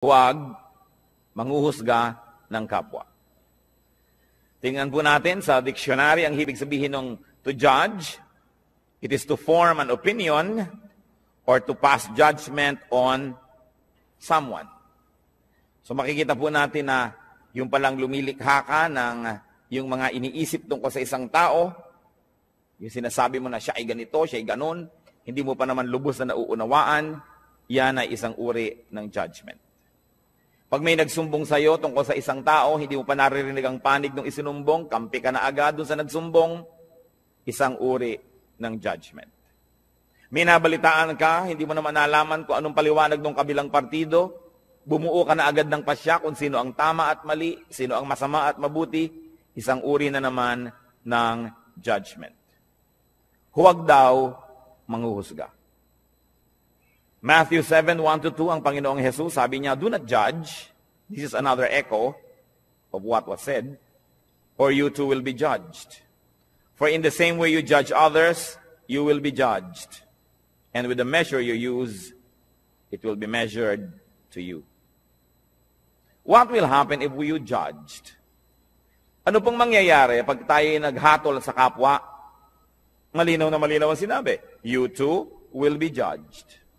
Huwag manghuhusga ng kapwa. Tingnan po natin sa dictionary ang ibig sabihin ng to judge. It is to form an opinion or to pass judgment on someone. So makikita po natin na yung palang lumilikha ka ng yung mga iniisip tungkol sa isang tao, yung sinasabi mo na siya ay ganito, siya ay ganun, hindi mo pa naman lubos na nauunawaan, yan ay isang uri ng judgment. Pag may nagsumbong sa iyo tungkol sa isang tao, hindi mo pa naririnig ang panig ng isinumbong, kampi ka na agad dun sa nagsumbong, isang uri ng judgment. May nabalitaan ka, hindi mo naman nalaman kung anong paliwanag ng kabilang partido, bumuo ka na agad ng pasya kung sino ang tama at mali, sino ang masama at mabuti, isang uri na naman ng judgment. Huwag daw manghuhusga. Matthew 7:1-2, ang Panginoong Jesus, sabi niya, do not judge. This is another echo of what was said. Or you too will be judged. For in the same way you judge others, you will be judged. And with the measure you use, it will be measured to you. What will happen if you judged? Ano pong mangyayari pag tayo naghatol sa kapwa? Malinaw na malinaw ang sinabi. You too will be judged.